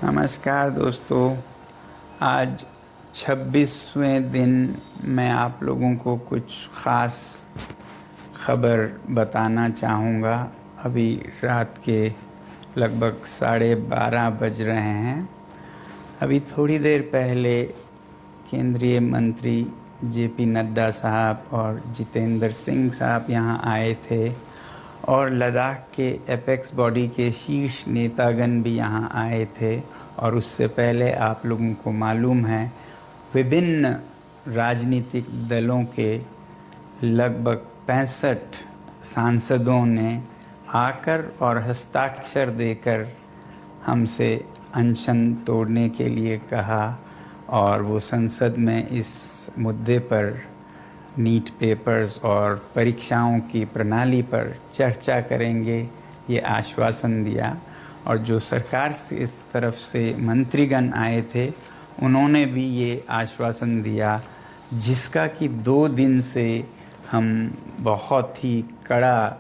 नमस्कार दोस्तों। आज 26वें दिन मैं आप लोगों को कुछ ख़ास खबर बताना चाहूँगा। अभी रात के लगभग 12:30 बज रहे हैं। अभी थोड़ी देर पहले केंद्रीय मंत्री जेपी नड्डा साहब और जितेंद्र सिंह साहब यहाँ आए थे और लद्दाख के एपेक्स बॉडी के शीर्ष नेतागण भी यहाँ आए थे। और उससे पहले आप लोगों को मालूम है विभिन्न राजनीतिक दलों के लगभग 65 सांसदों ने आकर और हस्ताक्षर देकर हमसे अनशन तोड़ने के लिए कहा और वो संसद में इस मुद्दे पर नीट पेपर्स और परीक्षाओं की प्रणाली पर चर्चा करेंगे, ये आश्वासन दिया। और जो सरकार से इस तरफ से मंत्रीगण आए थे उन्होंने भी ये आश्वासन दिया, जिसका कि 2 दिन से हम बहुत ही कड़ा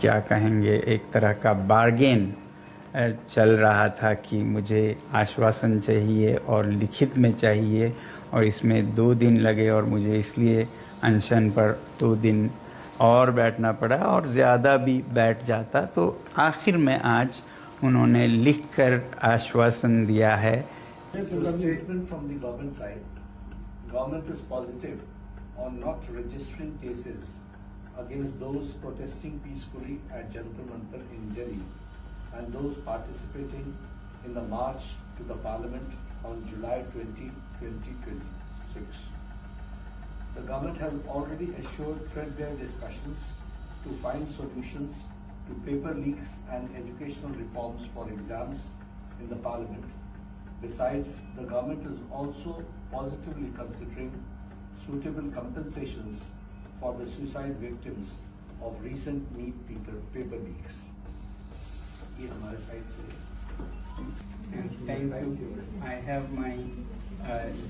क्या कहेंगे, एक तरह का बार्गेन चल रहा था कि मुझे आश्वासन चाहिए और लिखित में चाहिए, और इसमें 2 दिन लगे और मुझे इसलिए अनशन पर 2 दिन और बैठना पड़ा, और ज़्यादा भी बैठ जाता तो आखिर में आज उन्होंने लिखकर आश्वासन दिया है। Statement from the government side. Government is positive on not registering cases against those protesting peacefully at Jantar Mantar in Delhi and those participating in the march to the Parliament on July 20, 2026. The government has already assured threadbare discussions to find solutions to paper leaks and educational reforms for exams in the Parliament. Besides, the government is also positively considering suitable compensations for the suicide victims of recent NEET paper leaks. ये हमारे side से। Thank you. I have my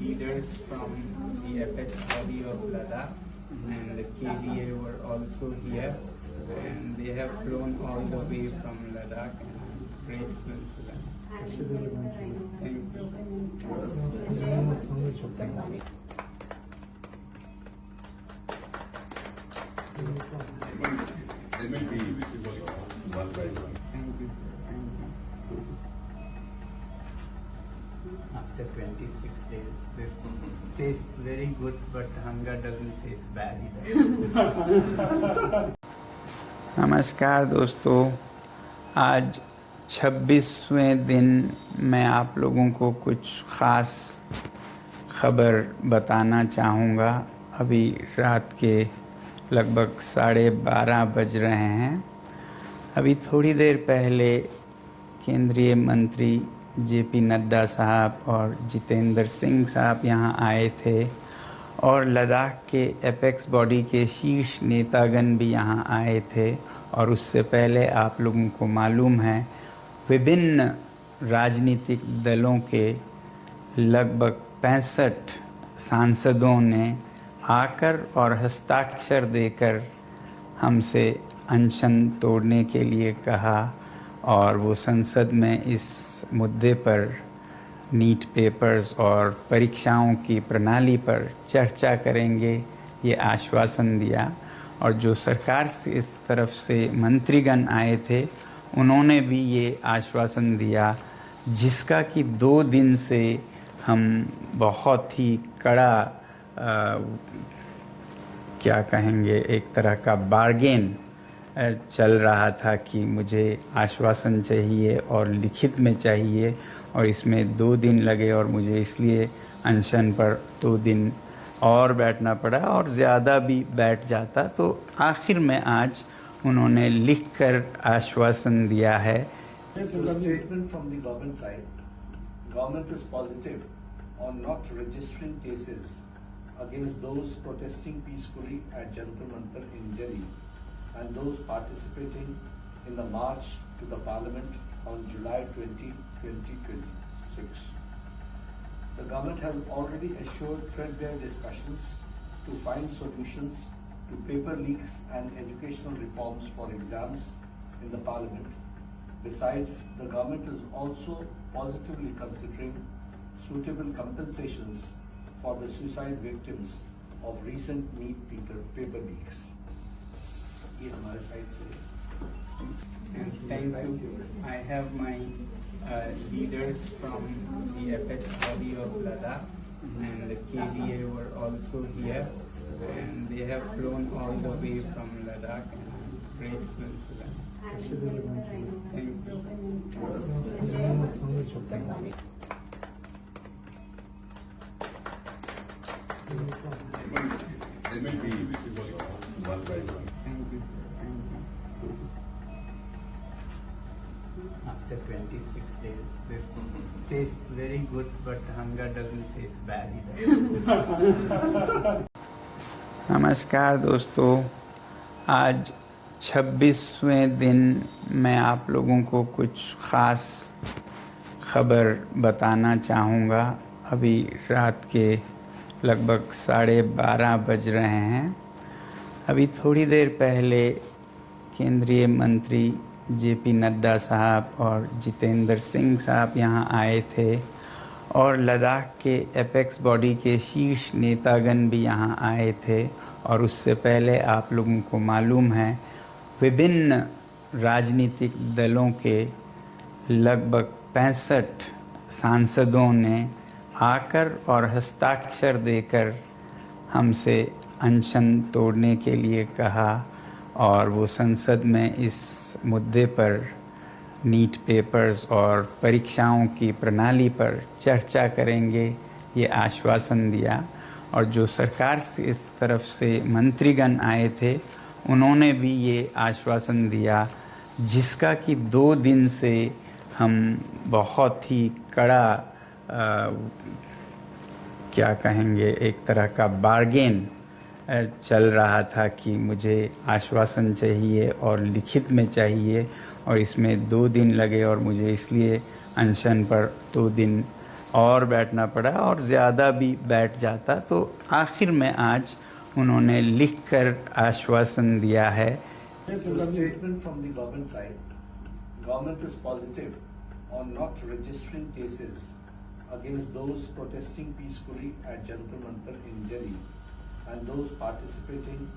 leaders from the apex body of Ladakh, and the KDA were also here, and they have flown all the way from Ladakh, and I'm grateful to them. Thank you. They will be visible one by one. Thank you, sir. Thank you. After 26 days, this tastes very good, but hunger doesn't taste bad either. नमस्कार दोस्तों। आज 26वें दिन मैं आप लोगों को कुछ ख़ास खबर बताना चाहूँगा। अभी रात के लगभग 12:30 बज रहे हैं। अभी थोड़ी देर पहले केंद्रीय मंत्री जेपी नड्डा साहब और जितेंद्र सिंह साहब यहाँ आए थे और लद्दाख के एपेक्स बॉडी के शीर्ष नेतागण भी यहाँ आए थे। और उससे पहले आप लोगों को मालूम है विभिन्न राजनीतिक दलों के लगभग 65 सांसदों ने आकर और हस्ताक्षर देकर हमसे अनशन तोड़ने के लिए कहा और वो संसद में इस मुद्दे पर नीट पेपर्स और परीक्षाओं की प्रणाली पर चर्चा करेंगे, ये आश्वासन दिया। और जो सरकार से इस तरफ से मंत्रीगण आए थे उन्होंने भी ये आश्वासन दिया, जिसका कि 2 दिन से हम बहुत ही कड़ा क्या कहेंगे, एक तरह का बार्गेन चल रहा था कि मुझे आश्वासन चाहिए और लिखित में चाहिए, और इसमें 2 दिन लगे और मुझे इसलिए अनशन पर 2 दिन और बैठना पड़ा, और ज़्यादा भी बैठ जाता तो आखिर में आज उन्होंने लिखकर आश्वासन दिया है। Statement from the government side. Government is positive on not registering cases against those protesting peacefully at Jantar Mantar in Delhi and those participating in the march to the Parliament on July 20, 2026. The government has already assured threadbare discussions to find solutions to paper leaks and educational reforms for exams in the Parliament. Besides, the government is also positively considering suitable compensations for the suicide victims of recent meat paper leaks. ये हमारे side से And thank you. I have my leaders from the apex body of Ladakh and the KDA were also here, and they have flown all the way from Ladakh, and I'm grateful to them. Thank you. They will be visible one by one. Thank you, sir. Thank you. After 26 days, this tastes very good, but hunger doesn't taste bad either. नमस्कार दोस्तों, आज 26वें दिन मैं आप लोगों को कुछ ख़ास खबर बताना चाहूँगा। अभी रात के लगभग 12:30 बज रहे हैं। अभी थोड़ी देर पहले केंद्रीय मंत्री जेपी नड्डा साहब और जितेंद्र सिंह साहब यहाँ आए थे, और लद्दाख के एपेक्स बॉडी के शीर्ष नेतागण भी यहाँ आए थे। और उससे पहले आप लोगों को मालूम है, विभिन्न राजनीतिक दलों के लगभग 65 सांसदों ने आकर और हस्ताक्षर देकर हमसे अनशन तोड़ने के लिए कहा, और वो संसद में इस मुद्दे पर नीट पेपर्स और परीक्षाओं की प्रणाली पर चर्चा करेंगे, ये आश्वासन दिया। और जो सरकार से इस तरफ से मंत्रीगण आए थे, उन्होंने भी ये आश्वासन दिया, जिसका कि 2 दिन से हम बहुत ही कड़ा क्या कहेंगे, एक तरह का बार्गेन चल रहा था कि मुझे आश्वासन चाहिए और लिखित में चाहिए, और इसमें 2 दिन लगे और मुझे इसलिए अनशन पर 2 दिन और बैठना पड़ा, और ज़्यादा भी बैठ जाता तो आखिर में आज उन्होंने लिखकर आश्वासन दिया है। statement from the government side, government is positive on not registering cases against those protesting peacefully at Jantar Mantar in Delhi and those participating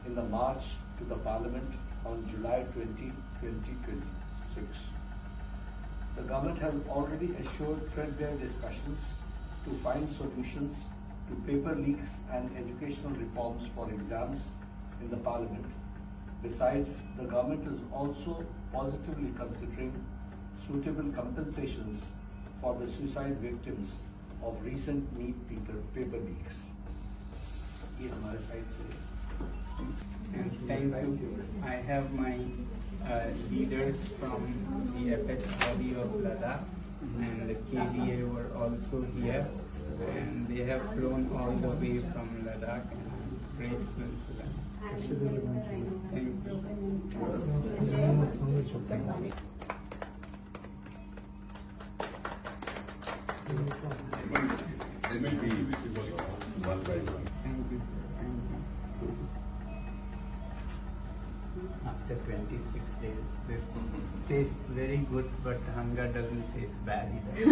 in the march to the parliament on July 20, 2026. The government has already assured threadbare discussions to find solutions to paper leaks and educational reforms for exams in the parliament. Besides, the government is also positively considering suitable compensations for the suicide victims of recent meat paper leaks. ये हमारे side से And thank you. I have my leaders from the apex body of Ladakh and the KDA were also here, and they have flown all the way from Ladakh, and I'm grateful to them. Thank you. They will be visible one by one. Thank you, sir. Thank you. After 26 days, this tastes very good, but hunger doesn't taste bad either.